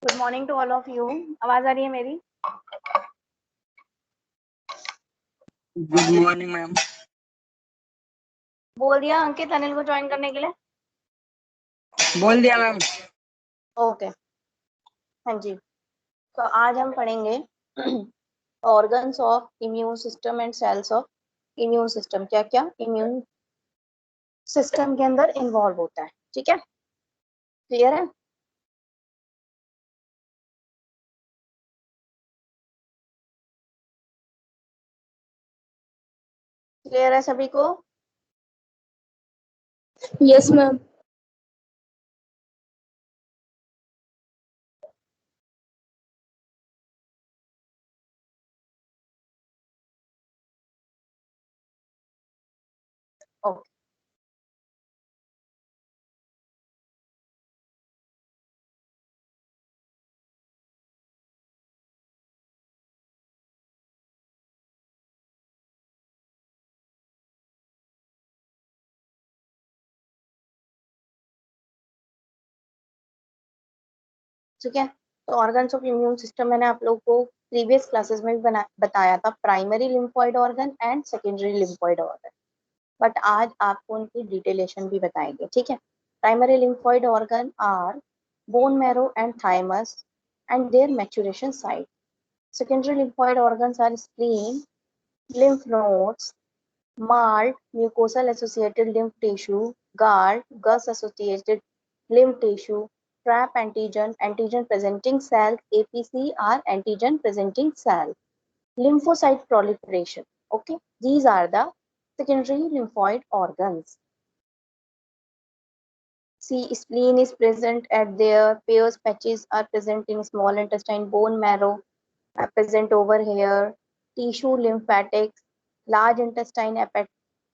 Good morning to all of you. आवाज आ रही है मेरी? Good morning ma'am. बोल दिया अंकित अनिल को ज्वाइन करने के लिए? बोल दिया मैम। ओके, हाँ जी। तो आज हम पढ़ेंगे organs of immune system and cells of immune system. क्या क्या इम्यून सिस्टम के अंदर इन्वॉल्व होता है, ठीक है? क्लियर है? क्लियर है सभी को? Yes ma'am. ओके, ठीक है। तो ऑर्गन्स ऑफ इम्यून सिस्टम मैंने आप लोगों को प्रीवियस क्लासेस में भी बताया था, primary lymphoid organ and secondary lymphoid organ. But आज आपको उनकी डिटेलेशन भी बताएंगे, ठीक है? Primary lymphoid organ are bone marrow and thymus and their maturation site. Secondary lymphoid organs are spleen, lymph nodes, malt, mucosal associated lymph tissue, gall, gus associated lymph tissue, trap antigen, antigen presenting cell, APC are antigen presenting cell, lymphocyte proliferation. Okay, these are the secondary lymphoid organs. See, spleen is present at there, Peyer's patches are present in small intestine, bone marrow are present over here, tissue lymphatics, large intestine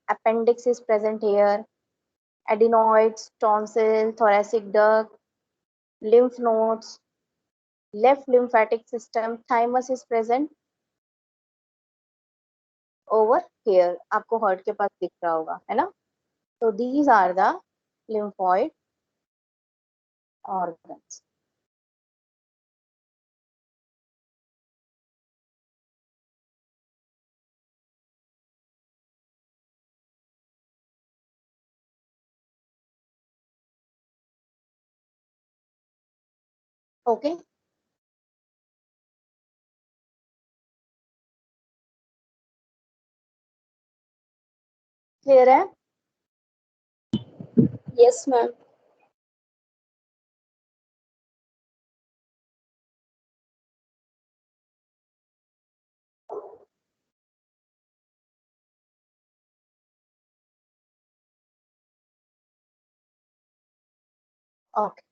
appendix is present here, adenoids, tonsil, thoracic duct, lymph nodes, left lymphatic system, thymus is present over here. आपको heart के पास दिख रहा होगा, है ना? So these are the lymphoid organs. Okay. Clear है? Yes ma'am. Okay.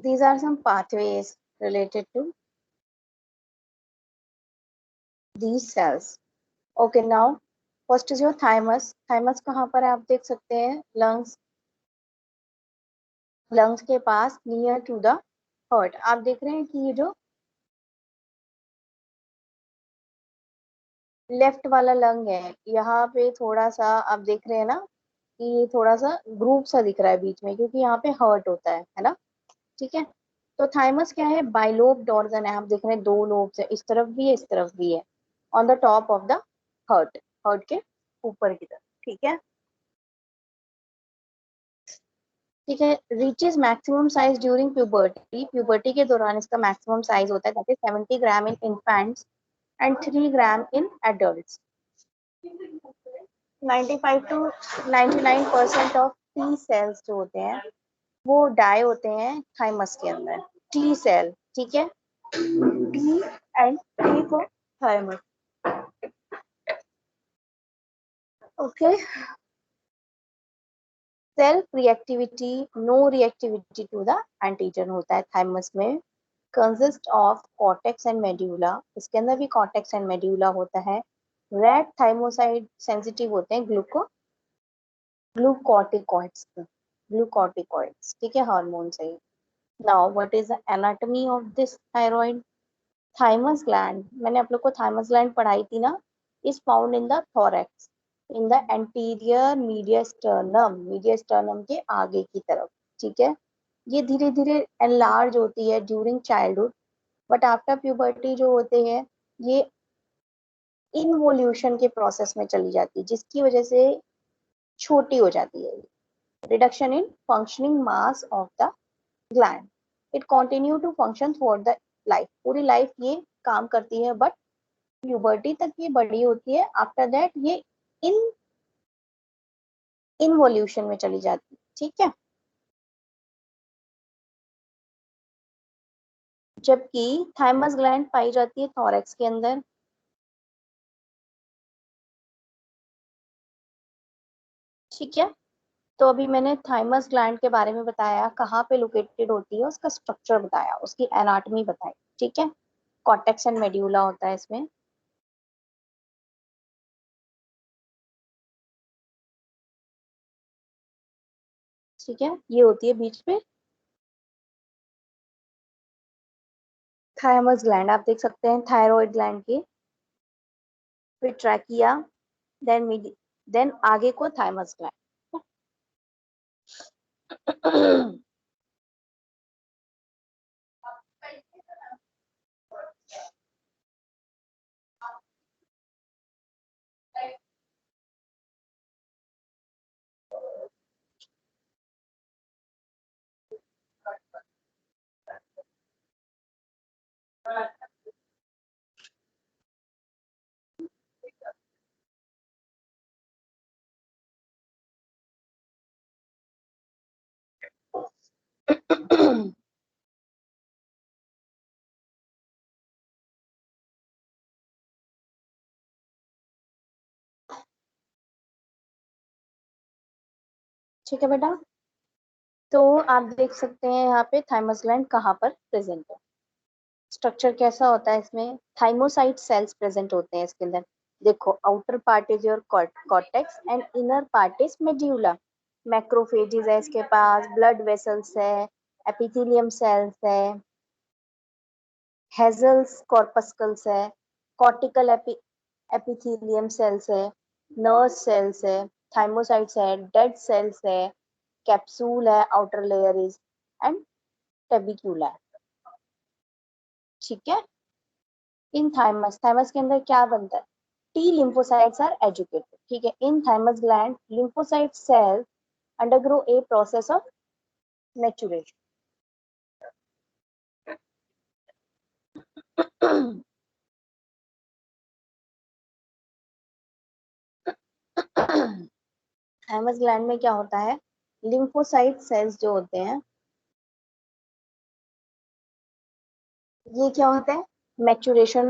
These are some pathways related to these cells. Okay, now first is your thymus. Thymus कहाँ पर है आप देख सकते हैं? Lungs, lungs के पास near to the heart. आप देख रहे हैं कि ये जो लेफ्ट वाला लंग है, यहाँ पे थोड़ा सा आप देख रहे हैं ना कि ये थोड़ा सा ग्रुप सा दिख रहा है बीच में, क्योंकि यहाँ पे हर्ट होता है ना? ठीक है। तो थाइमस क्या है? बाइलोब्ड ऑर्गन है। आप देख रहे हैं दो लोब्स है, इस तरफ भी है, इस तरफ भी है, on the top of the heart, heart के ऊपर की तरफ, ठीक है? ठीक है। Reaches maximum size during puberty, puberty के दौरान इसका मैक्सिमम साइज होता है, that is 70 gram in infants and 3 gram in adults. 95 to 99% of T cells जो होते हैं वो डाई होते हैं थाइमस के अंदर, टी सेल, ठीक है? टी एंड टी को thymus. Okay. Self reactivity, no reactivity to the antigen होता है थाइमस में। Consist of cortex and medulla, इसके अंदर भी कॉर्टेक्स एंड मेड्यूला होता है। रेड थाइमोसाइड सेंसिटिव होते हैं ग्लूकोर्टिकॉइड्स, ग्लूकोर्टिकॉइड्स, ठीक है, हार्मोन से। Now what is the anatomy of this thyroid? Thymus gland, मैंने आप लोग को थाइमस ग्लैंड पढ़ाई थी ना, is found in the thorax, in the anterior mediastinum, mediastinum के आगे की तरफ, ठीक है? ये धीरे धीरे एनलार्ज होती है during childhood, but after puberty जो होते हैं ये इनवोल्यूशन के प्रोसेस में चली जाती है, जिसकी वजह से छोटी हो जाती है। Reduction in functioning mass of the gland, it continue to function through the life, पूरी लाइफ ये काम करती है, बट प्यूबर्टी तक ये बड़ी होती है, आफ्टर दैट ये इन इनवोल्यूशन में चली जाती है। ठीक है, जबकि थाइमस ग्लैंड पाई जाती है थोरैक्स के अंदर। ठीक है, तो अभी मैंने थाइमस ग्लैंड के बारे में बताया, कहाँ पे लोकेटेड होती है, उसका स्ट्रक्चर बताया, उसकी एनाटॉमी बताई। ठीक है, कॉर्टेक्स एंड मेड्यूला होता है इसमें। ठीक है, ये होती है बीच में थाइमस ग्लैंड, आप देख सकते हैं थायराइड ग्लैंड की, फिर ट्रैकिया, देन आगे को थाइमस ग्लैंड। ठीक है बेटा, तो आप देख सकते हैं यहाँ पे थाइमस ग्लैंड कहाँ पर प्रेजेंट है। स्ट्रक्चर कैसा होता है इसमें, थाइमोसाइट सेल्स प्रेजेंट होते हैं इसके अंदर। देखो, outer part is your cortex and inner part is medulla. Macrophages है इसके पास, ब्लड वेसल्स है, एपिथेलियम सेल्स है, हेजल्स कॉर्पस्कल्स है, कॉर्टिकल एपिथेलियम सेल्स है, नर्व सेल्स है, थाइमोसाइट्स है, डेड सेल्स है, कैप्सूल है, आउटर लेयर इज एंड टेबिक्यूला। ठीक है, इन थाइमस, थाइमस के अंदर क्या बनता है, टी लिम्फोसाइट्स आर एजुकेटेड। ठीक है, in thymus gland lymphocyte cells undergo a process of maturation. Thymus gland में क्या होता है, लिम्फोसाइट सेल्स जो होते हैं ये क्या होता है, मैचुरेशन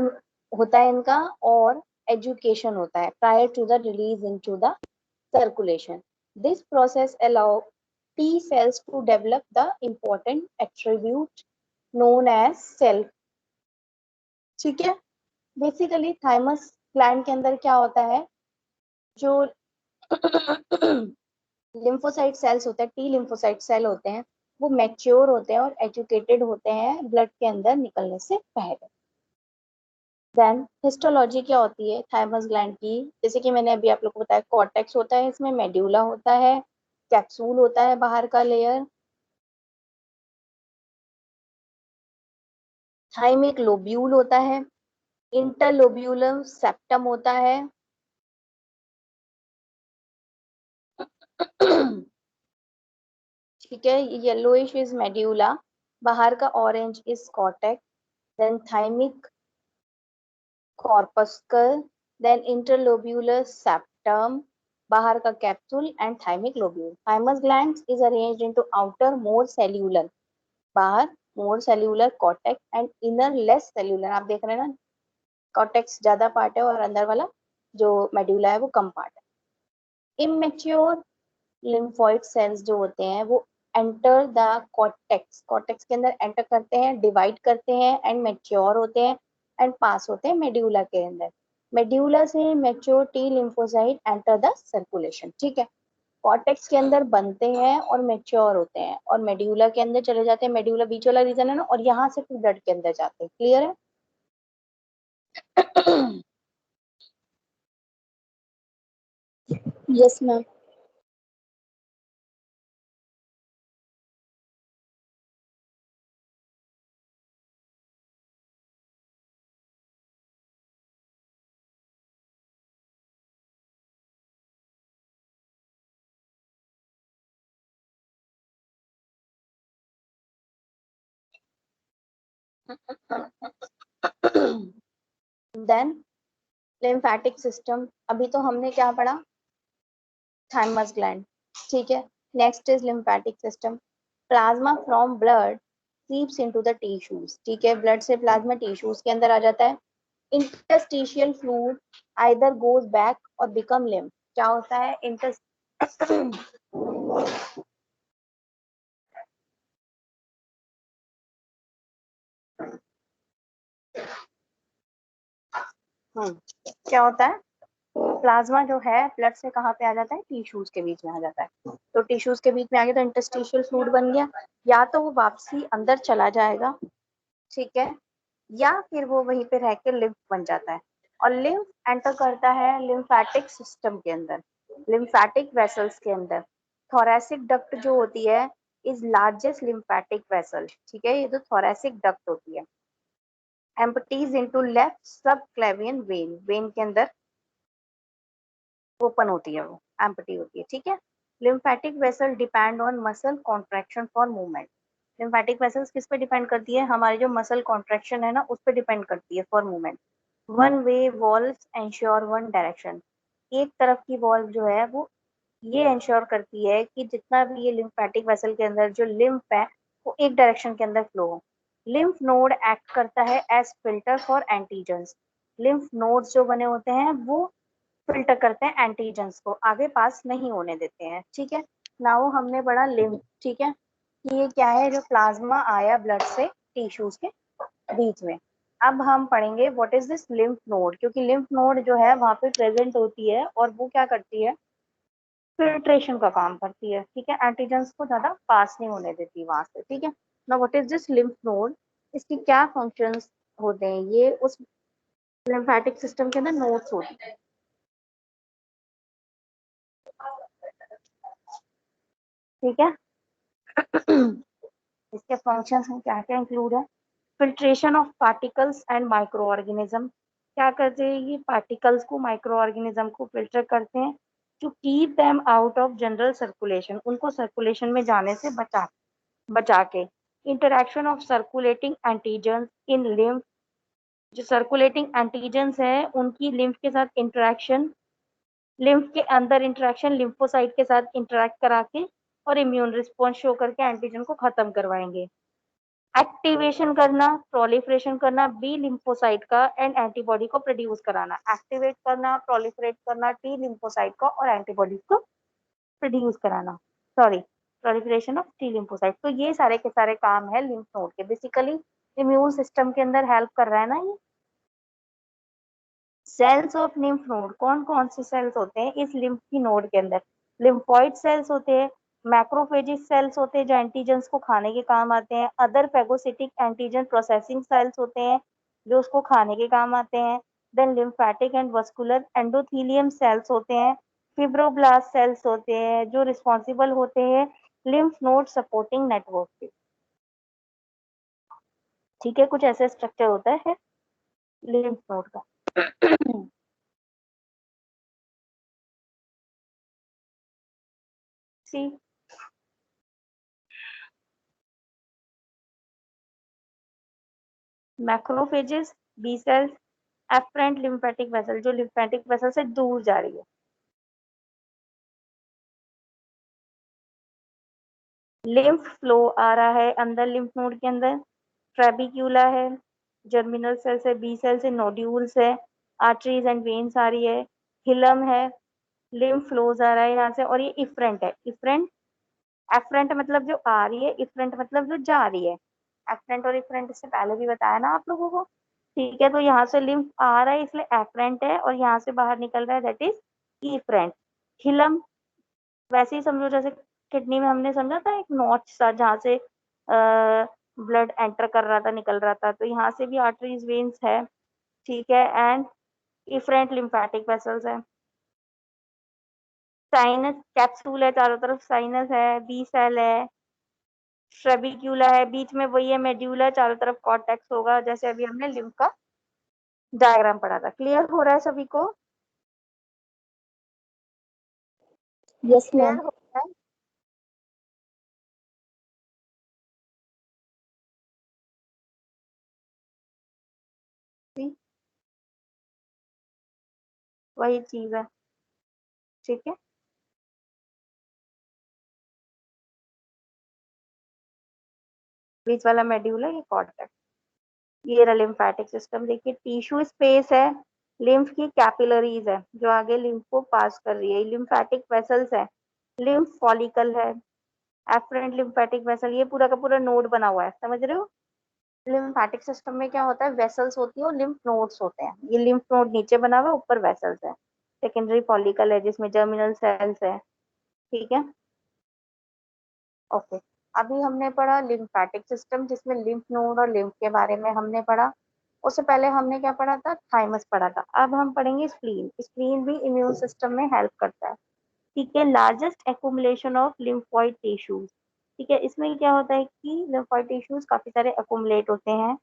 होता है इनका, और एजुकेशन होता है prior to the release into the circulation. This process allows T cells to develop the important attribute known as self. ठीक है, बेसिकली थाइमस ग्लैंड के अंदर क्या होता है, जो लिम्फोसाइट सेल्स होते हैं, टी लिम्फोसाइट सेल होते हैं, वो मैच्योर होते हैं और एजुकेटेड होते हैं ब्लड के अंदर निकलने से पहले। देन हिस्टोलॉजी क्या होती है थाइमस ग्लैंड की, जैसे कि मैंने अभी आप लोग को बताया, कॉर्टेक्स होता है, इसमें मेड्यूला होता है, कैप्सूल होता है बाहर का लेयर, थाइमिक लोब्यूल होता है, इंटरलोब्यूलर सेप्टम होता है। ठीक है, येलोइश इज मेड्यूला, बाहर का orange is cortex, then thymic corpuscle, then interlobular septum, बाहर का capsule and thymic lobule. Thymus glands is arranged into outer more cellular, बाहर more cellular cortex and inner less cellular. आप देख रहे हैं ना, कॉर्टेक्स ज्यादा पार्ट है और अंदर वाला जो मेड्यूला है वो कम पार्ट है। इमेच्योर लिम्फोइड सेल्स जो होते हैं वो एंटर द कॉर्टेक्स, कॉर्टेक्स के अंदर एंटर करते हैं, डिवाइड करते हैं एंड मैच्योर होते हैं एंड पास होते हैं मेड्यूला के अंदर। मेड्यूला से mature T lymphocyte enter the circulation. ठीक है, कॉर्टेक्स के अंदर बनते हैं और मैच्योर होते हैं और मेड्यूला के अंदर चले जाते हैं, मेड्यूला बीच वाला रीजन है ना, और यहाँ से फिर ब्लड के अंदर जाते हैं। क्लियर है? Yes ma'am. Then lymphatic system, अभी तो हमने क्या पढ़ा, थाइमस ग्लैंड, ठीक है। Next is lymphatic system, plasma from blood seeps into the tissues, ठीक है, ब्लड से प्लाज्मा टिश्यूज के अंदर आ जाता है। Interstitial fluid either goes back और बिकम लिम्फ, क्या होता है इंटर क्या होता है, प्लाज्मा जो है ब्लड से कहाँ पे आ जाता है, टिश्यूज के बीच में आ जाता है। तो टिश्यूज के बीच में आ गया तो इंटरस्टिशियल फ्लूइड बन गया, या तो वो वापसी अंदर चला जाएगा, ठीक है, या फिर वो वहीं पे रह के लिम्फ बन जाता है। और लिम्फ एंटर करता है लिम्फेटिक सिस्टम के अंदर, लिम्फेटिक वेसल्स के अंदर। थोरेसिक डक्ट जो होती है इज लार्जेस्ट लिम्फेटिक वेसल, ठीक है, ये तो थोरेसिक डक्ट होती है। Empties into left subclavian vein, vein के अंदर ओपन होती है, वो एम्पटी होती है, ठीक है। Lymphatic vessel depend on muscle contraction for movement, lymphatic vessels किस पे डिपेंड करती है, हमारी जो मसल कॉन्ट्रैक्शन है ना उस पे डिपेंड करती है for movement. One way valves ensure one direction, एक तरफ की वॉल्व जो है वो ये इंश्योर करती है कि जितना भी ये लिम्फेटिक वेसल के अंदर जो लिम्फ है वो एक डायरेक्शन के अंदर फ्लो हो। लिम्फ नोड एक्ट करता है as filter for antigens, lymph nodes जो बने होते हैं वो फिल्टर करते हैं एंटीजेंस को, आगे पास नहीं होने देते हैं, ठीक है। नाउ हमने पढ़ा लिम्फ, ठीक है, कि ये क्या है, जो प्लाज्मा आया ब्लड से टिश्यूज के बीच में। अब हम पढ़ेंगे what is this lymph node, क्योंकि लिम्फ नोड जो है वहां पे प्रेजेंट होती है और वो क्या करती है, फिल्ट्रेशन का काम करती है, ठीक है, एंटीजेंस को ज्यादा पास नहीं होने देती वहां से, ठीक है। ना what is this lymph node, इसकी क्या फंक्शंस होते हैं, ये उस लिम्फेटिक सिस्टम के अंदर नोड्स होती है, ठीक है। इसके फंक्शंस में क्या क्या इंक्लूड है, filtration of particles and micro organism, क्या करते हैं ये पार्टिकल्स को माइक्रो ऑर्गेनिज्म को फिल्टर करते हैं, to keep them out of general circulation, उनको सर्कुलेशन में जाने से बचा बचा के। Interaction of circulating antigen in lymph, जो सर्कुलेटिंग एंटीजेंस है उनकी लिम्फ के साथ इंटरेक्शन, लिम्फ के अंदर इंटरेक्शन लिम्फोसाइट के साथ इंटरेक्ट करा के और इम्यून रिस्पॉन्स शो करके एंटीजन को खत्म करवाएंगे। एक्टिवेशन करना, प्रोलिफरेशन करना बी लिम्फोसाइट का एंड एंटीबॉडी को प्रोड्यूस कराना, एक्टिवेट करना, प्रोलिफरेट करना टी लिम्फोसाइट को और एंटीबॉडी को प्रोड्यूस कराना, sorry, proliferation of T lymphocyte. तो ये सारे के सारे काम है लिम्फ नोड के, बेसिकली इम्यून सिस्टम के अंदर हेल्प कर रहा है ना ये। सेल्स ऑफ लिम्फ नोड, कौन कौन से सेल्स होते हैं इस लिम्फ की नोड के अंदर, लिम्फोइड सेल्स होते हैं, मैक्रोफेजिक सेल्स होते हैं जो एंटीजेंस को खाने के काम आते हैं, other phagocytic antigen processing cells होते हैं जो उसको खाने के काम आते हैं, then lymphatic and vascular endothelium cells होते हैं, फिब्रोब्लास्ट सेल्स होते हैं जो रिस्पॉन्सिबल होते हैं लिम्फ नोड सपोर्टिंग नेटवर्क के, ठीक है, कुछ ऐसे स्ट्रक्चर होता है लिम्फ नोड का। C macrophages, B cells, efferent lymphatic vessel जो लिम्फेटिक वेसल से दूर जा रही है, लिम्फ फ्लो आ रहा है अंदर लिम्फ नोड के अंदर, ट्रेबिक्यूला है, जर्मिनल सेल्स है, बी सेल्स है, नोड्यूल्स है, आर्टरीज एंड वेन्स आ रही है, हिलम है, लिम्फ फ्लोज आ रहा है यहाँ से, और ये इफरेंट है, इफरेंट, एफरेंट मतलब जो आ रही है, इफरेंट मतलब जो जा रही है, एफरेंट और इफरेंट इससे पहले भी बताया ना आप लोगों को, ठीक है। तो यहाँ से लिम्फ आ रहा है इसलिए एफरेंट है, और यहाँ से बाहर निकल रहा है दैट इज इफरेंट। हिलम वैसे ही समझो जैसे किडनी में हमने समझा था एक नॉच सा जहाँ से ब्लड एंटर कर रहा था निकल रहा था, तो यहाँ से भी आर्टरीज वेन्स है, ठीक है, एंड इफरेंट लिम्फेटिक वेसल्स है, साइनस कैप्सूल है चारों तरफ, साइनस है, बी सेल है, ट्रेबिक्यूला है, बीच में वही है मेड्यूला, चारों तरफ कॉर्टेक्स होगा, जैसे अभी हमने लिम्फ का डायग्राम पढ़ा था। क्लियर हो रहा है सभी को? Yes clear ma'am. हो रहा है? वही चीज है, ठीक है। बीच वाला मेड्यूल है ये कॉर्टेक्स। ये रहा लिम्फेटिक सिस्टम, देखिए टिश्यू स्पेस है, लिम्फ की कैपिलरीज है जो आगे लिम्फ को पास कर रही है, लिम्फेटिक वेसल्स है, लिम्फ फॉलिकल है, एफरेंट लिम्फेटिक वेसल, ये पूरा का पूरा नोड बना हुआ है, समझ रहे हो। लिम्फेटिक सिस्टम में क्या होता है, वेसल्स होती है और लिम्फ नोड्स होते हैं, ये लिम्फ नोड नीचे बना हुआ है, ऊपर वेसल्स है, सेकेंडरी फॉलिकल है जिसमें जर्मिनल सेल्स है, ठीक है। ओके, अभी हमने पढ़ा लिम्फेटिक सिस्टम जिसमें लिम्फ नोड और लिम्फ के बारे में हमने पढ़ा। उससे पहले हमने क्या पढ़ा था, थाइमस पढ़ा था। अब हम पढ़ेंगे स्प्लीन। स्प्लीन भी इम्यून सिस्टम में हेल्प करता है, ठीक है। Largest accumulation of lymphoid tissues, ठीक है। इसमें क्या होता है कि लिम्फोइड टिश्यूज काफी सारे एक्युमुलेट होते हैं,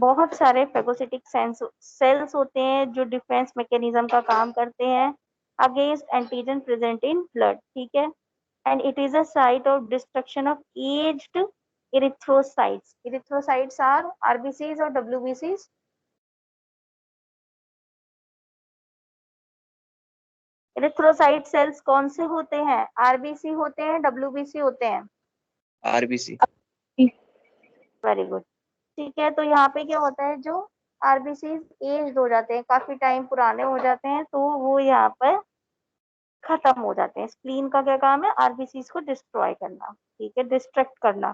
बहुत सारे फेगोसिटिक सेल्स होते हैं जो डिफेंस मैकेनिज्म का काम करते हैं against antigen present in blood, ठीक है। And it is a site of destruction of aged erythrocytes. Erythrocytes are RBCs or WBCs? erythrocyte cells कौन से होते हैं, आरबीसी होते हैं, डब्ल्यूबीसी होते हैं? आरबीसी। वेरी गुड, ठीक है। तो यहाँ पे क्या होता है, जो आरबीसी एज्ड हो जाते हैं, काफी टाइम पुराने हो जाते हैं, तो वो यहाँ पर खत्म हो जाते हैं। स्प्लीन का क्या काम है, आरबीसी को डिस्ट्रॉय करना, ठीक है, डिस्ट्रक्ट करना।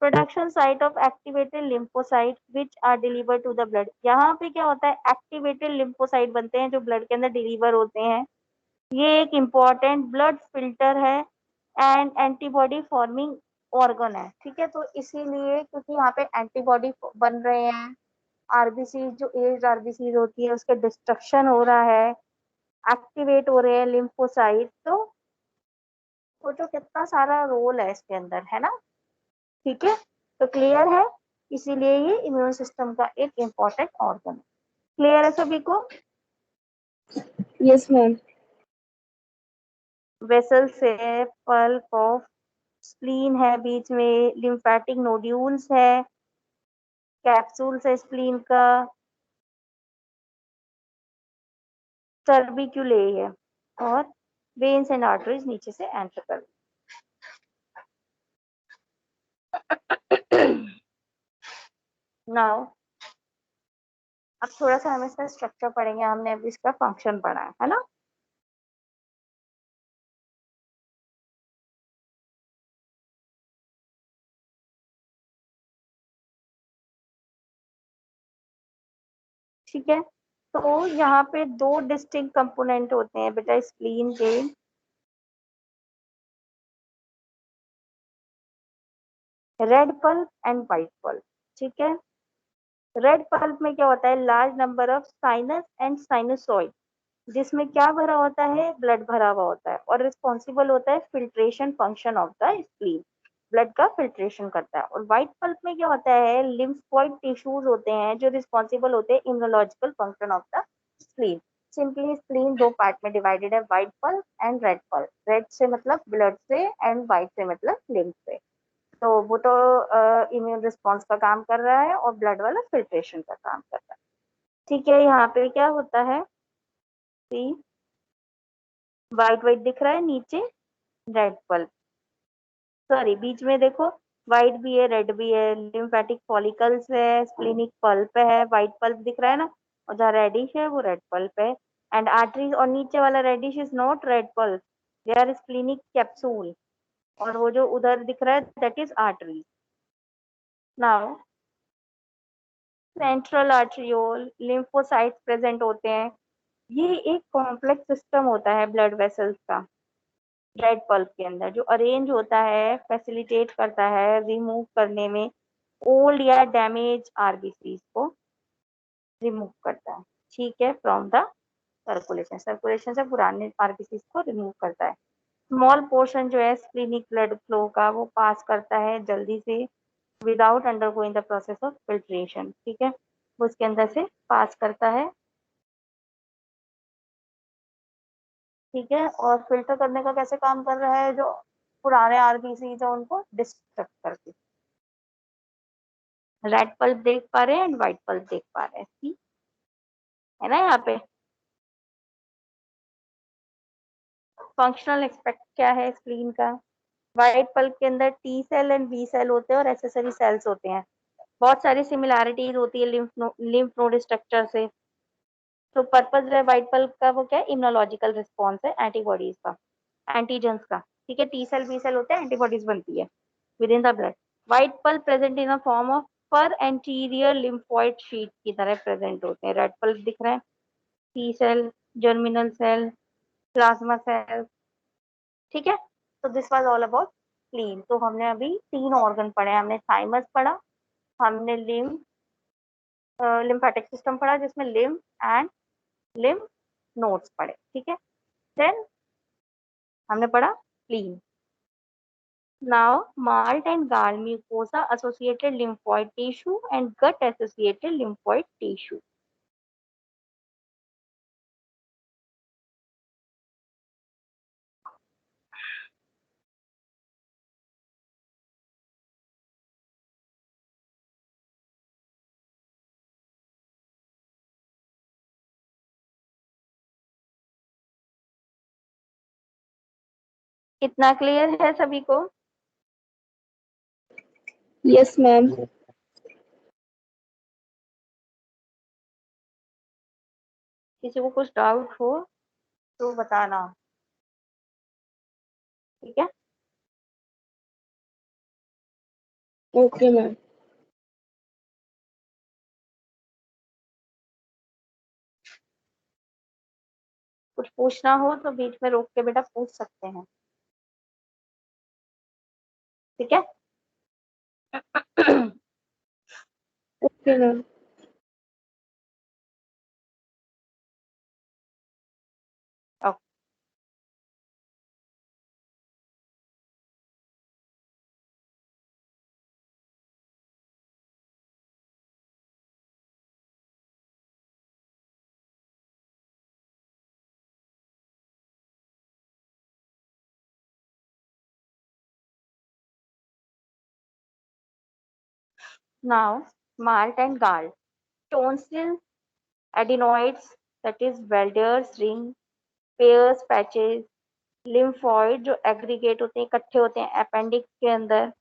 Production site of activated lymphocyte which are deliver to the blood, यहाँ पे क्या होता है, एक्टिवेटेड लिम्फोसाइट बनते हैं जो ब्लड के अंदर डिलीवर होते हैं। ये एक इम्पॉर्टेंट ब्लड फिल्टर है एंड एंटीबॉडी फॉर्मिंग ऑर्गन है, ठीक है। तो इसीलिए क्योंकि यहाँ पे एंटीबॉडी बन रहे हैं, आरबीसी जो एज आरबीसी होती है उसके डिस्ट्रक्शन हो रहा है, एक्टिवेट हो रहे हैं लिम्फोसाइट, तो सोचो कितना सारा रोल है इसके अंदर, है ना, ठीक है। तो क्लियर है, इसीलिए ये इम्यून सिस्टम का एक इम्पोर्टेंट ऑर्गन है। क्लियर है सभी को? Yes, ma'am. वेसल्स है, पल्प ऑफ स्प्लीन है, बीच में लिम्फेटिक नोड्यूल्स है, कैप्सूल्स है स्प्लीन का, टर्बिक्यूले है, और वेन्स एंड आर्टरीज नीचे से एंटर कर। नाउ अब थोड़ा सा हम इसका स्ट्रक्चर पढ़ेंगे, हमने अभी इसका फंक्शन पढ़ा है ना। ठीक है, तो यहाँ पे दो डिस्टिंक्ट कंपोनेंट होते हैं बेटा स्प्लीन के, red pulp and white pulp, ठीक है। रेड पल्प में क्या होता है, large number of sinus and sinusoid, जिसमें क्या भरा होता है, ब्लड भरा हुआ होता है, और रिस्पॉन्सिबल होता है filtration function of the spleen, blood का फिल्ट्रेशन करता है। और व्हाइट पल्प में क्या होता है, लिम्फोइड टिश्यूज होते हैं जो रिस्पॉन्सिबल होते हैं immunological function of the spleen. Simply spleen दो पार्ट में डिवाइडेड है, white pulp and red pulp. Red से मतलब ब्लड से एंड व्हाइट से मतलब लिम्फ से। तो वो तो इम्यून रिस्पॉन्स का काम कर रहा है और ब्लड वाला फिल्ट्रेशन का काम कर रहा है, ठीक है। यहाँ पे क्या होता है, व्हाइट व्हाइट दिख रहा है, नीचे रेड पल्प, सॉरी बीच में देखो व्हाइट भी है रेड भी है, लिम्फेटिक फॉलिकल्स है, स्प्लीनिक पल्प है, व्हाइट पल्प दिख रहा है ना, और जहाँ रेडिश है वो रेड पल्प है। एंड आर्टरीज, और नीचे वाला reddish is not red pulp, they are splenic capsule, और वो जो उधर दिख रहा है that is artery. Now central arteriole, lymphocytes present होते हैं। ये एक कॉम्प्लेक्स सिस्टम होता है ब्लड वेसल्स का रेड पल्प के अंदर, जो अरेंज होता है, फैसिलिटेट करता है रिमूव करने में ओल्ड या डैमेज आरबीसी को रिमूव करता है, ठीक है, फ्रॉम द सर्कुलेशन, सर्कुलेशन से पुराने आरबीसी को रिमूव करता है। स्मॉल पोर्शन जो है स्प्लीनिक ब्लड फ्लो का वो पास करता है जल्दी से without undergoing the process of filtration, ठीक है, वो उसके अंदर से पास करता है, ठीक है। और फिल्टर करने का कैसे काम कर रहा है, जो पुराने आरबीसी जो उनको डिस्ट्रक्ट करके। रेड पल्प देख पा रहे हैं एंड व्हाइट पल्प देख पा रहे हैं, ठीक है ना यहाँ पे। फंक्शनल एस्पेक्ट क्या है स्प्लीन का? व्हाइट पल्प के अंदर T cell and B cell होते हैं और एसेसरी सेल्स होते हैं। बहुत सारी सिमिलैरिटीज होती है लिम्फ नोड स्ट्रक्चर से। तो पर्पज है व्हाइट पल्प का वो क्या है? इम्यूनोलॉजिकल रिस्पॉन्स है एंटीबॉडीज का, एंटीजेंस का। ठीक है, टी सेल बी सेल होते हैं, एंटीबॉडीज बनती है with in the blood. White pulp present in the form of पर एंटीरियर लिम्फोइड शीट की तरह प्रेजेंट होते हैं। रेड पल्प दिख रहा है, T cell, germinal cell, plasma cell. ठीक है, तो this was all about spleen. तो हमने अभी 3 ऑर्गन पढ़े, हमने थाइमस पढ़ा, हमने लिम्फेटिक सिस्टम पढ़ा जिसमें लिम्फ एंड लिम्फ नोड्स पढ़े। ठीक है, देन हमने पढ़ा स्प्लीन। नाउ माल्ट एंड गाल mucosa associated lymphoid tissue and gut associated lymphoid tissue. इतना क्लियर है सभी को? Yes, ma'am. किसी को कुछ डाउट हो तो बताना। ठीक है, Okay, ma'am. कुछ पूछना हो तो बीच में रोक के बेटा पूछ सकते हैं। ठीक है Okay, ma'am. Okay, now MALT and गाल tonsil adenoids, that is Welder's ring, Peyer's patches, lymphoid जो एग्रीगेट होते हैं, इकट्ठे होते हैं अपेंडिक्स के अंदर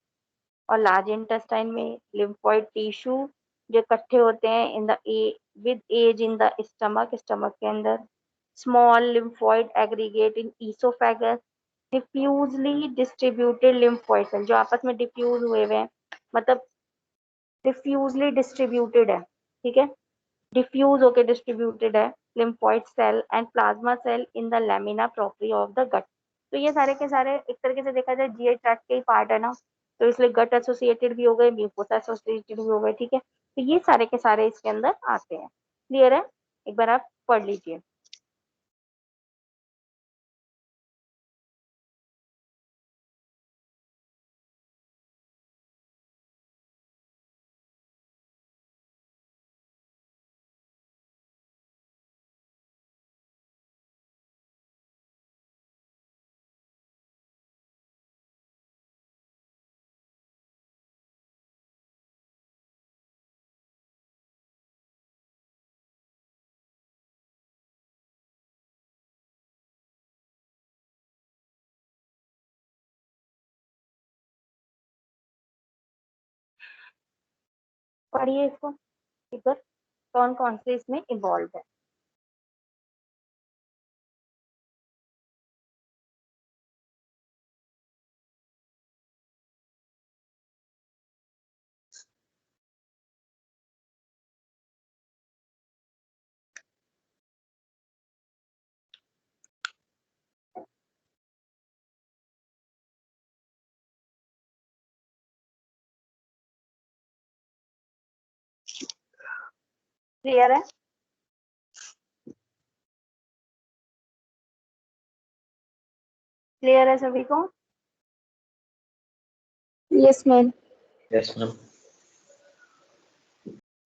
और लार्ज इंटेस्टाइन में, लिम्फॉइड टिश्यू जो इकट्ठे होते हैं in the with as in the stomach, stomach के अंदर, small lymphoid aggregate in oesophagus, diffusely distributed lymphoid cell जो आपस में डिफ्यूज हुए हुए हैं, मतलब डिफ्यूजली डिस्ट्रीब्यूटेड है। ठीक है, डिफ्यूज होकर डिस्ट्रीब्यूटेड है lymphoid cell and plasma cell in the lamina propria of the gut. तो ये सारे के सारे एक तरीके से देखा जाए जीआई ट्रैक्ट के ही पार्ट है ना, तो इसलिए गट एसोसिएटेड भी हो गए, म्यूकोसा एसोसिएटेड भी हो गए। ठीक है, तो ये सारे के सारे इसके अंदर आते हैं। क्लियर है? एक बार आप पढ़ लीजिए। पढ़िए इसको, फिगर कौन कौन से इसमें इन्वॉल्व है। क्लियर है? क्लियर है सभी को? Yes, ma'am. Yes, ma'am.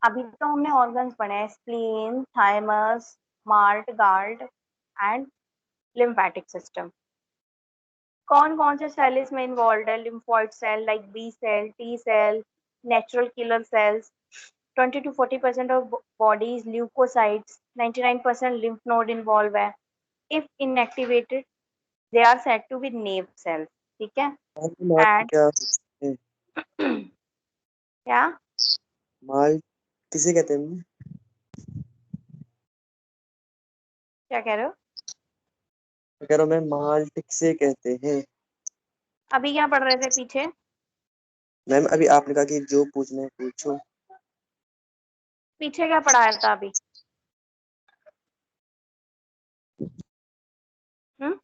अभी तो हमने ऑर्गन्स पढ़े हैं, spleen, thymus, MALT, GALT and lymphatic system. कौन कौन से सेल इसमें इन्वॉल्व है? Lymphoid cell like B cell, T cell, natural killer cells, 20 to 40% of bodies leukocytes, 99% lymph node involved है। If inactivated, they are said to be naive cells, ठीक है। माल and क्या क्या माल किसे कहते हैं? क्या कह रहे हो? मैं कह रहा हूँ मैं माल किसे कहते हैं? अभी क्या पढ़ रहे थे पीछे? मैम अभी आपने कहा कि जो पूछना है पूछो। पीछे क्या पढ़ाया था अभी? हम्म,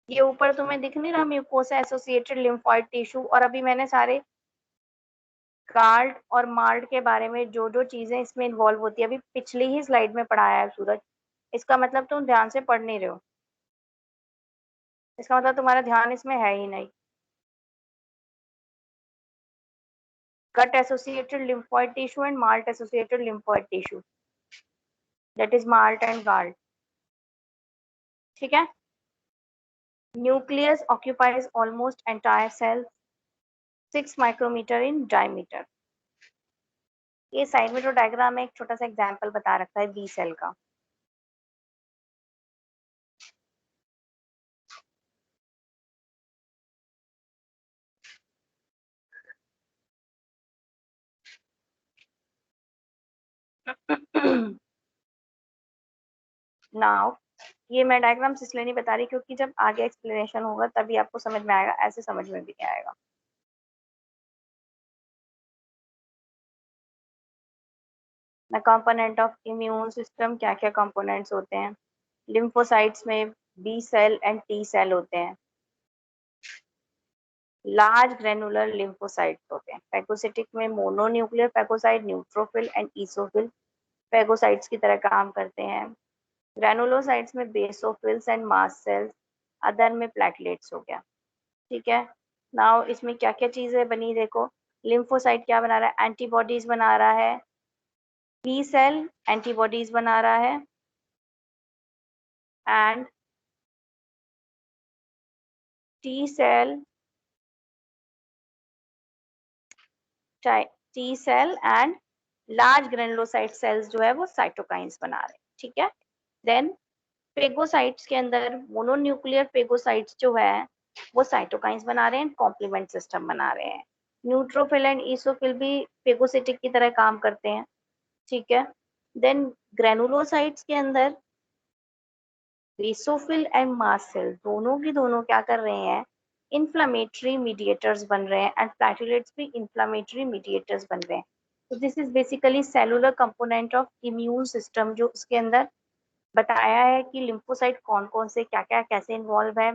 ये ऊपर तुम्हें दिख नहीं रहा म्यूकोसा एसोसिएटेड लिम्फोइड टिश्यू, और अभी मैंने सारे गाल्ट और माल्ट के बारे में जो जो चीजें इसमें इन्वॉल्व होती है अभी पिछली ही स्लाइड में पढ़ाया है सूरज। इसका मतलब तुम ध्यान से पढ़ नहीं रहे हो, इसका मतलब तुम्हारा ध्यान इसमें है ही नहीं। gut associated lymphoid tissue and malt associated lymphoid tissue, that is malt and gall, ठीक है। nucleus occupies almost entire cell, 6 micrometer in diameter। ये साइड में जो डायग्राम है एक छोटा सा एग्जांपल बता रखा है बी सेल का। नाउ ये मैं डायग्राम्स इसलिए नहीं बता रही क्योंकि जब आगे एक्सप्लेनेशन होगा तभी आपको समझ में आएगा, ऐसे समझ में भी नहीं आएगा। The component of immune system, क्या क्या कंपोनेंट्स होते हैं? लिम्फोसाइट्स में B cell and T cell होते हैं। लार्ज ग्रेनुलर लिम्फोसाइट्स होते हैं। फैगोसिटिक में mononuclear phagocyte, neutrophil and eosinophil phagocytes की तरह काम करते हैं। ग्रेनुलोसाइट्स में basophils and mast cells, other में प्लेटलेट्स हो गया, ठीक है। नाउ इसमें क्या क्या चीजें बनी देखो। लिम्फोसाइट क्या बना रहा है? एंटीबॉडीज बना रहा है। बी सेल एंटीबॉडीज बना रहा है and T cell and large granulocyte cells जो है वो साइटोकाइंस बना रहे हैं, ठीक है। देन फेगोसाइट्स के अंदर मोनोन्यूक्लियर फेगोसाइट्स जो है वो साइटोकाइंस बना रहे हैं, कॉम्प्लीमेंट सिस्टम बना रहे हैं। न्यूट्रोफिल एंड ईसोफिल भी फेगोसिटिक की तरह काम करते हैं, ठीक है। देन ग्रेनुलोसाइट्स के अंदर बेसोफिल एंड मास्ट सेल दोनों की दोनों क्या कर रहे हैं? इन्फ्लामेटरी मीडिएटर्स बन रहे हैं एंड प्लेटलेट्स भी इन्फ्लामेटरी मीडिएटर्स बन रहे हैं। तो this is basically cellular component of immune system, जो उसके अंदर बताया है कि लिम्फोसाइट कौन कौन से क्या क्या कैसे इन्वॉल्व है,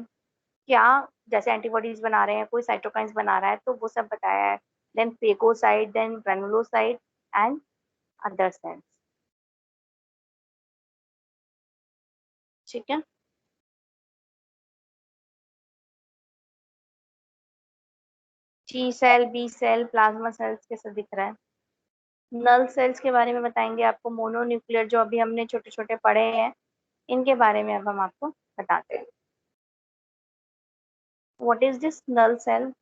क्या जैसे एंटीबॉडीज बना रहे हैं, कोई साइटोकाइंस बना रहा है, तो वो सब बताया है। Then phagocyte, then granulocyte and other cells, ठीक है। T cell, B cell, plasma cells कैसे दिख रहा है? नल सेल्स के बारे में बताएंगे आपको, मोनोन्यूक्लियर जो अभी हमने छोटे छोटे पढ़े हैं इनके बारे में अब हम आपको बताते हैं। What is this null cell?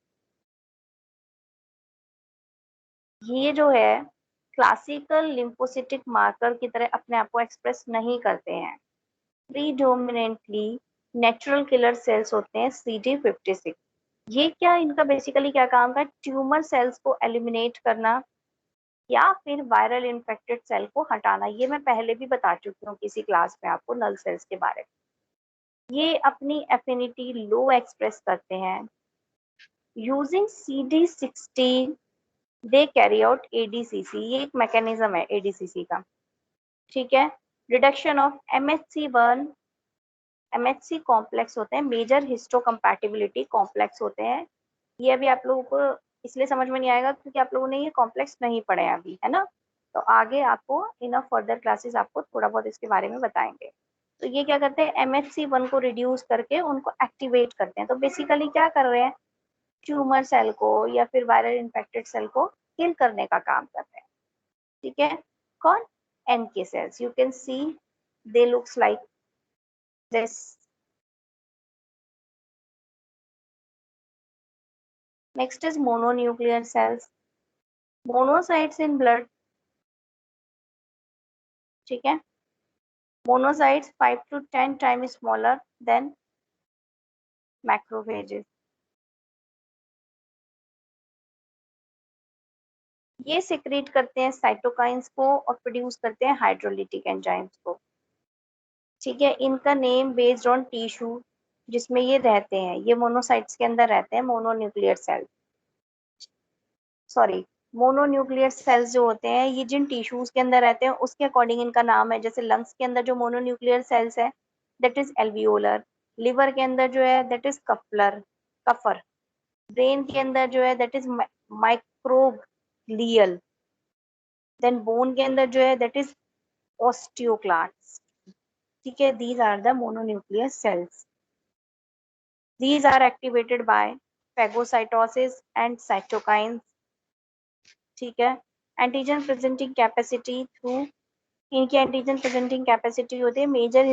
ये जो है क्लासिकल लिम्फोसिटिक मार्कर की तरह अपने आप को एक्सप्रेस नहीं करते हैं। प्रीडोमिनेंटली नेचुरल किलर सेल्स होते हैं CD56। ये क्या इनका बेसिकली क्या काम है? ट्यूमर सेल्स को एलिमिनेट करना या फिर वायरल इन्फेक्टेड सेल को हटाना। ये मैं पहले भी बता चुकी हूँ किसी क्लास में आपको नल सेल्स के बारे में। ये अपनी एफिनिटी लो एक्सप्रेस करते हैं। Using CD16 they carry out ADCC, ये एक मैकेनिज्म है ADCC का, ठीक है। रिडक्शन ऑफ MHC कॉम्प्लेक्स होते हैं, मेजर हिस्टोकम्पैटिबिलिटी कॉम्प्लेक्स होते हैं। ये अभी आप लोगों को इसलिए समझ में नहीं आएगा क्योंकि आप लोगों ने ये कॉम्प्लेक्स नहीं पढ़े हैं अभी, है ना। तो आगे आपको इन फर्दर क्लासेस आपको थोड़ा बहुत इसके बारे में बताएंगे। तो ये क्या करते हैं? MHC1 को रिड्यूस करके उनको एक्टिवेट करते हैं। तो बेसिकली क्या कर रहे हैं? ट्यूमर सेल को या फिर वायरल इन्फेक्टेड सेल को किल करने का काम कर रहे हैं, ठीक है। कौन? NK cells, you can see they looks like this। next is mononuclear cells, monocytes in blood, ठीक है। monocytes 5 to 10 times smaller than macrophages. ये सिक्रीट करते हैं साइटोकाइंस को और प्रोड्यूस करते हैं हाइड्रोलिटिक एंजाइम्स को। ठीक है, इनका नेम बेस्ड ऑन टिश्यू जिसमें ये रहते हैं, ये मोनोसाइट्स के अंदर रहते हैं, mononuclear cell, sorry mononuclear cells जो होते हैं ये जिन टिश्यूज के अंदर रहते हैं उसके अकॉर्डिंग इनका नाम है। जैसे लंग्स के अंदर जो मोनोन्यूक्लियर सेल्स है दैट इज एल्वियोलर, लिवर के अंदर जो है दैट इज कफर, ब्रेन के अंदर जो है that is microglial, then bone के अंदर जो है दैट इज ऑस्टियोक्लास्ट। ठीक है, these are the mononuclear cells. These are activated by phagocytosis and cytokines. ठीक है, एंटीजन प्रेजेंटिंग कैपेसिटी थ्रू, इनकी एंटीजन प्रेजेंटिंग कैपेसिटी होती है मेजर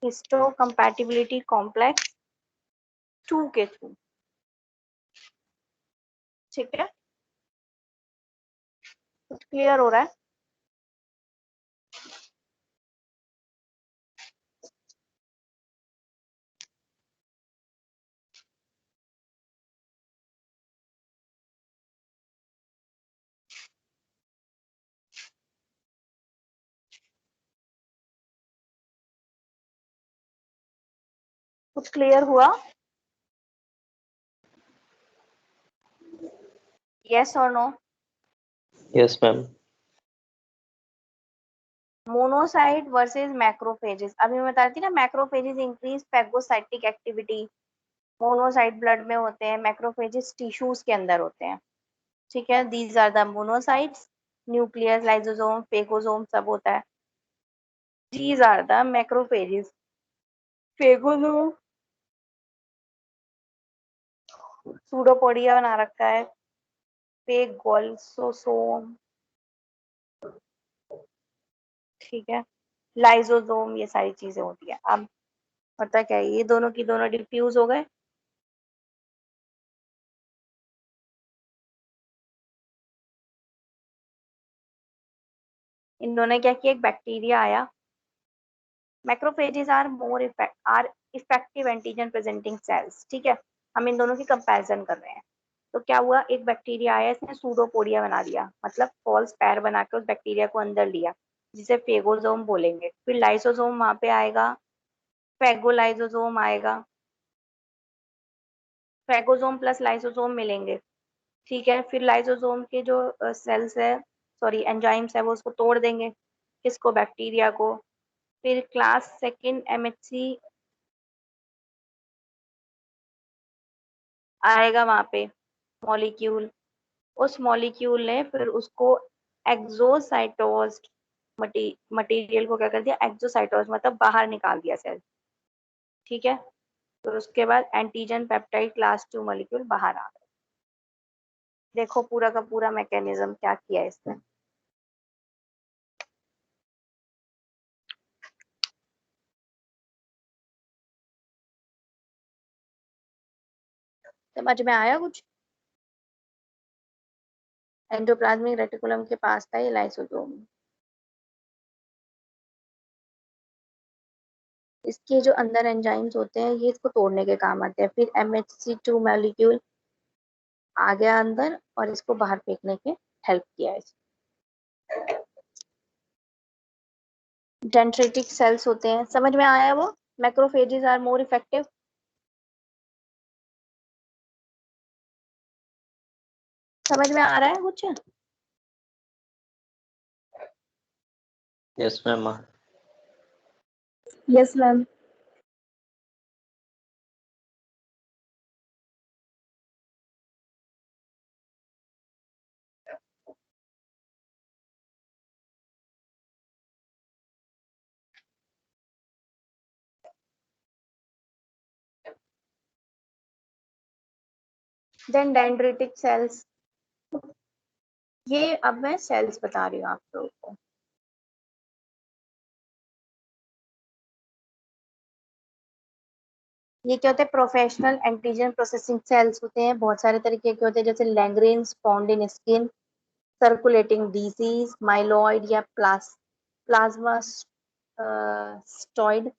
हिस्टोकम्पैटिबिलिटी कॉम्प्लेक्स 2 के थ्रू। ठीक है, कुछ क्लियर हो रहा है? कुछ क्लियर हुआ? यस और no? Yes, ma'am. Monocyte versus macrophages. अभी मैं बता रही थी ना, macrophages increase phagocytic activity, monocyte blood में होते हैं, मैक्रोफेजेस टिश्यूज के अंदर होते हैं। ठीक है, these are the monocytes, nucleus, lysosome, phagosome सब होता है। These are the macrophages, phagosome pseudopodia बना रखा है, फेगोल्सोसोम, ठीक है, लाइसोसोम, ये सारी चीजें होती है। अब पता क्या है, ये दोनों की दोनों डिफ्यूज हो गए। इन्होंने क्या किया, एक बैक्टीरिया आया, macrophages are effective antigen presenting cells. ठीक है, हम इन दोनों की कंपैरिजन कर रहे हैं। तो क्या हुआ, एक बैक्टीरिया आया, इसने सूडोपोडिया बना दिया, मतलब फॉल्स पैर बना के उस बैक्टीरिया को अंदर लिया, जिसे फेगोसोम बोलेंगे। फिर लाइसोसोम वहां पे आएगा, फेगोलाइसोसोम आएगा, फेगोसोम प्लस लाइसोसोम मिलेंगे। ठीक है, फिर लाइसोसोम के जो सेल्स है, सॉरी एंजाइम्स है, वो उसको तोड़ देंगे, किसको, बैक्टीरिया को। फिर क्लास सेकंड एमएचसी आएगा वहां पे, मॉलिक्यूल, उस मॉलिक्यूल ने फिर उसको एक्सोसाइटोज्ड मटेरियल को क्या कर दिया, एक्सोसाइटोज मतलब बाहर निकाल दिया सेल। ठीक है, तो उसके बाद एंटीजन पेप्टाइड क्लास 2 मॉलिक्यूल बाहर आ गए। देखो पूरा का पूरा मैकेनिज्म क्या किया है इसने। समझ में आया कुछ? एंडोप्लाज्मिक रेटिकुलम के पास था ये लाइसोसोम, इसके जो अंदर एंजाइम्स होते हैं ये इसको तोड़ने के काम आते हैं। फिर MHC2 मॉलिक्यूल आ गया अंदर और इसको बाहर फेंकने के हेल्प किया है। डेंड्रिटिक सेल्स होते हैं, समझ में आया वो, मैक्रोफेजेस आर मोर इफेक्टिव। समझ में आ रहा है कुछ? Yes, ma'am. Yes, ma'am. Then dendritic cells, ये अब मैं सेल्स बता रही हूँ आप लोगों को। ये क्या होते हैं, प्रोफेशनल एंटीजन प्रोसेसिंग सेल्स होते हैं, बहुत सारे तरीके के होते हैं, जैसे Langerhans found in skin, circulating disease, myeloid या plasmacytoid,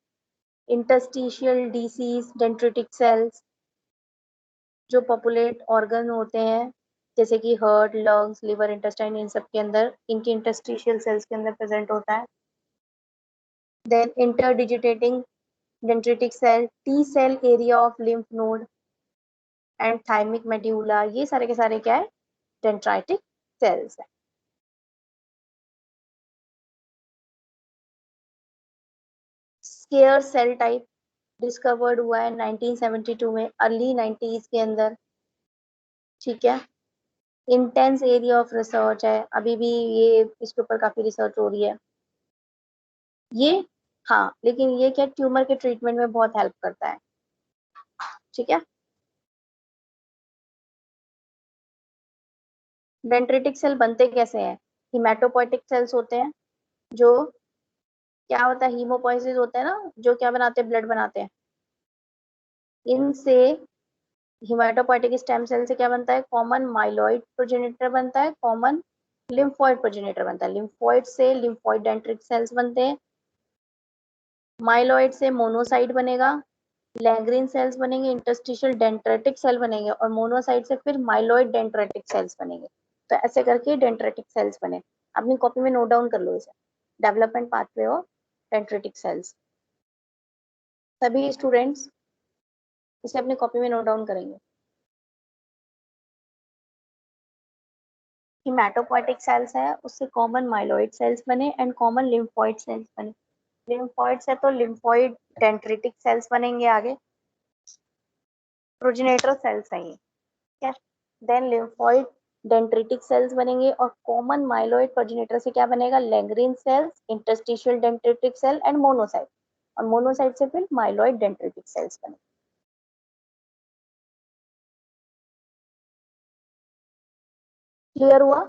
interstitial disease, dendritic cells जो पॉपुलेट ऑर्गन होते हैं जैसे कि हार्ट, लंग्स, लिवर, इंटेस्टाइन, इन सब के अंदर इनके इंटरस्टिशियल सेल्स के अंदर प्रेजेंट होता है। Then interdigitating dendritic cell, T cell area of lymph node and thymic medulla, ये सारे के सारे क्या है, डेंड्राइटिक सेल्स है। स्केयर सेल टाइप डिस्कवर्ड हुआ है 1972 में, अर्ली 90s के अंदर, ठीक है। इंटेंस एरिया ऑफ रिसर्च है, अभी भी ये इसके ऊपर काफी रिसर्च हो रही है ये। हाँ, लेकिन ये क्या ट्यूमर के ट्रीटमेंट में बहुत हेल्प करता है, ठीक है। डेंड्रिटिक सेल बनते कैसे हैं? हिमेटोपोइटिक सेल्स होते हैं जो क्या होता है, हीमोपोइसिस होते हैं ना, जो क्या बनाते हैं, ब्लड बनाते हैं। इनसे हिमेटोपोइटिक स्टेम सेल से क्या बनता है, कॉमन माइलॉइड प्रोजेनिटर बनता है, कॉमन लिम्फोइड प्रोजेनिटर बनता है। लिम्फोइड से लिम्फोइड डेंड्रिटिक सेल्स बनते हैं, माइलॉइड से मोनोसाइट बनेगा, लैंग्रीन सेल्स बनेंगे, इंटरस्टिशियल डेंड्रिटिक सेल बनेंगे, और मोनोसाइट से फिर माइलॉइड डेंड्रिटिक सेल्स बनेंगे। तो ऐसे करके डेंड्रिटिक सेल्स बने। अपनी कॉपी में नोट डाउन कर लो इसे, development pathway of dendritic cells. सभी स्टूडेंट्स इसे अपनी कॉपी में नोट डाउन करेंगे। हिमेटोपोइटिक सेल्स है, उससे कॉमन माइलॉइड सेल्स बने एंड कॉमन लिम्फोइड सेल्स बने। लिम्फोइड से तो लिम्फोइड डेंड्रिटिक सेल्स बनेंगे आगे, प्रोजेनेटर सेल्स हैं ये, ठीक है। देन लिम्फोइड डेंड्रिटिक सेल्स बनेंगे और कॉमन माइलॉइड प्रोजेनेटर से क्या बनेगा, Langerhans cells, interstitial dendritic cell and monocyte, और मोनोसाइट से फिर माइलॉइड डेंड्रिटिक सेल्स बने। क्लियर हुआ?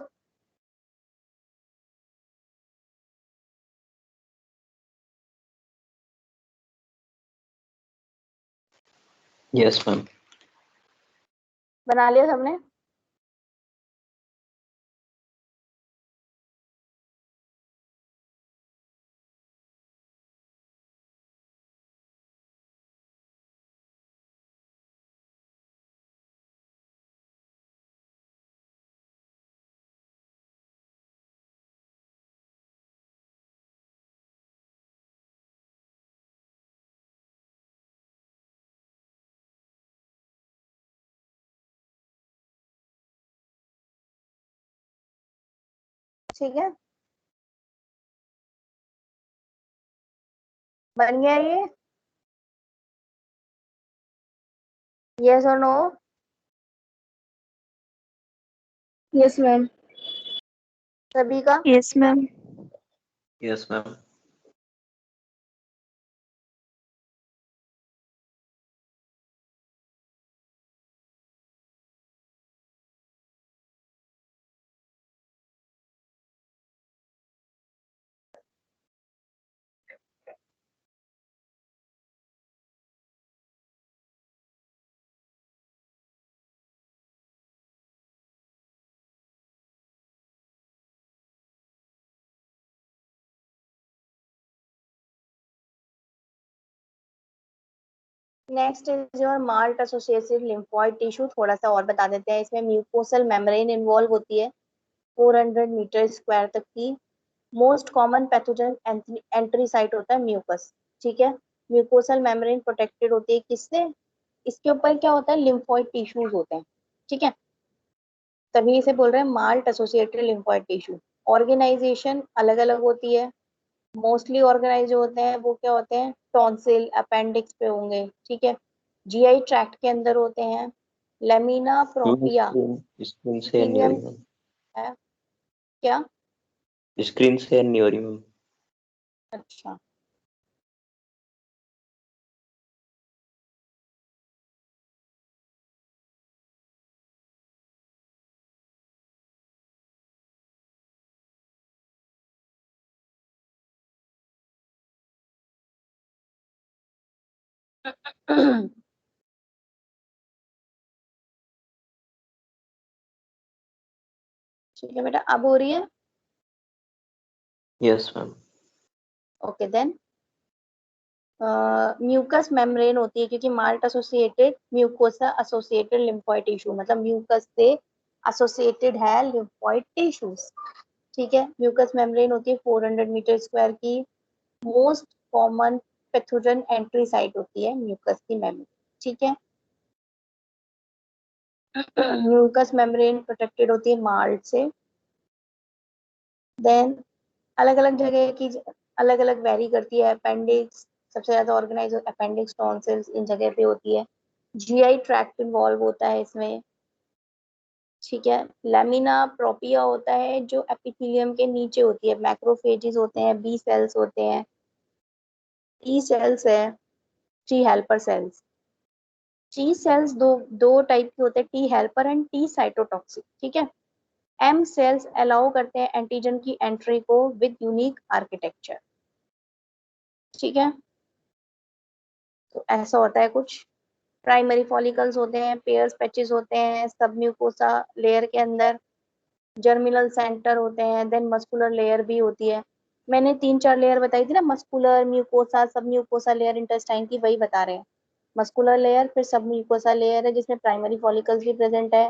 Yes ma'am. बना लिया सबने? ठीक है, बन गया ये? यस और नो? Yes, ma'am. सभी का? Yes, ma'am. Yes ma'am. Next is your malt associated lymphoid tissue. थोड़ा सा और बता देते हैं, इसमें म्यूकोसल मेम्ब्रेन इन्वॉल्व होती है 400 मीटर स्क्वायर तक की। Most common pathogen entry site होता है म्यूकस, ठीक है। म्यूकोसल मेम्ब्रेन प्रोटेक्टेड होती है किससे, इसके ऊपर क्या होता है, लिम्फोइड टिश्यूज होते हैं, ठीक है। तभी इसे बोल रहे हैं MALT associated lymphoid tissue. Organisation अलग अलग होती है, मोस्टली ऑर्गेनाइज होते हैं वो क्या होते हैं, टॉन्सिल अपेंडिक्स पे होंगे, ठीक है। जीआई ट्रैक्ट के अंदर होते हैं, लेमिना प्रोपिया स्क्रीन शेयर नहीं हो इलियम रही मैम। है, क्या? स्क्रीन शेयर नहीं हो रही मैम। अच्छा, ठीक है बेटा, अब हो रही है? Yes ma'am. Okay then mucous membrane होती है, क्योंकि MALT associated mucosa associated lymphoid tissue, मतलब म्यूकस से एसोसिएटेड है लिम्फोइड टिश्यूज। ठीक है, म्यूकस मेम्ब्रेन होती है 400 मीटर स्क्वायर की, most common pathogen entry site होती है म्यूकस की मेम्ब्रेन। ठीक है, म्यूकस मेम्ब्रेन प्रोटेक्टेड होती है माल्ट से। देन अलग अलग जगह की अलग अलग वेरी करती है। अपेंडिक्स सबसे ज्यादा ऑर्गेनाइज अपेंडिक्स टॉन्सिल्स इन जगह पे होती है। जीआई ट्रैक्ट इन्वॉल्व होता है इसमें। ठीक है, लेमिना प्रोपिया होता है जो एपिथेलियम के नीचे होती है। मैक्रोफेजेस होते हैं, बी सेल्स होते हैं, टी सेल्स है, T helper cells. T cells दो दो टाइप के होते हैं, T helper and T cytotoxic. ठीक है, एम सेल्स अलाउ करते हैं एंटीजन की एंट्री को विद यूनिक आर्किटेक्चर। ठीक है, तो ऐसा होता है कुछ। प्राइमरी फॉलिकल्स होते हैं, पेयर्स पैचेस होते हैं सब म्यूकोसा लेयर के अंदर, जर्मिनल सेंटर होते हैं, देन मस्कुलर लेयर भी होती है। मैंने 3-4 लेयर बताई थी ना, मस्कुलर, म्यूकोसा, सब म्यूकोसा लेयर इंटेस्टाइन की, वही बता रहे हैं। मस्कुलर लेयर, फिर सब म्यूकोसा लेयर है जिसमें प्राइमरी फॉलिकल्स भी प्रेजेंट है,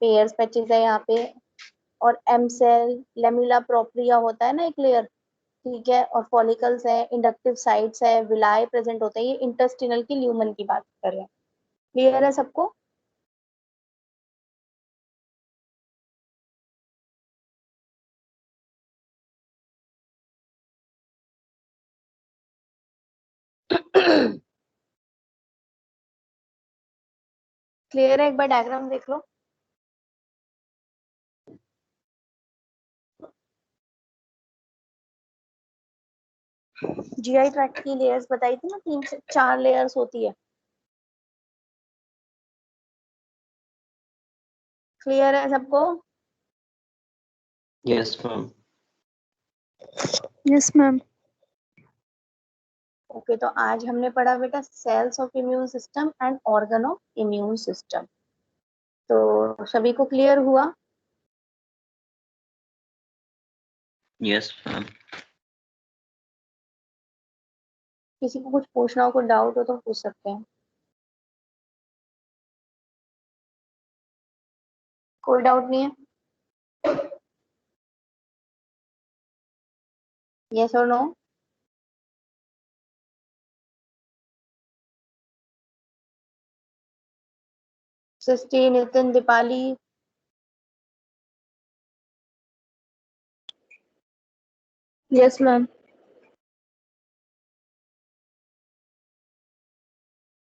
पेयर्स पैचेस है यहाँ पे, और एम सेल, लेमुला प्रोप्रिया होता है ना एक लेयर। ठीक है, और फॉलिकल्स है, इंडक्टिव साइट्स है, विलाय प्रेजेंट होते हैं। ये इंटेस्टिनल की ल्यूमन की बात कर रहे हैं। क्लियर है सबको? क्लियर है? एक बार डायग्राम देख लो। जीआई ट्रैक्ट की लेयर्स बताई थी ना, 3 से 4 लेयर्स होती है। क्लियर है सबको? Yes, ma'am. Yes, ma'am. Okay, तो आज हमने पढ़ा बेटा cells of immune system and organ of immune system. तो सभी को क्लियर हुआ? Yes, ma'am. किसी को कुछ पूछना हो, कोई डाउट हो तो पूछ सकते हैं। कोई डाउट नहीं है? यस और नो? सृष्टि, नितिन, दीपाली? Yes, ma'am.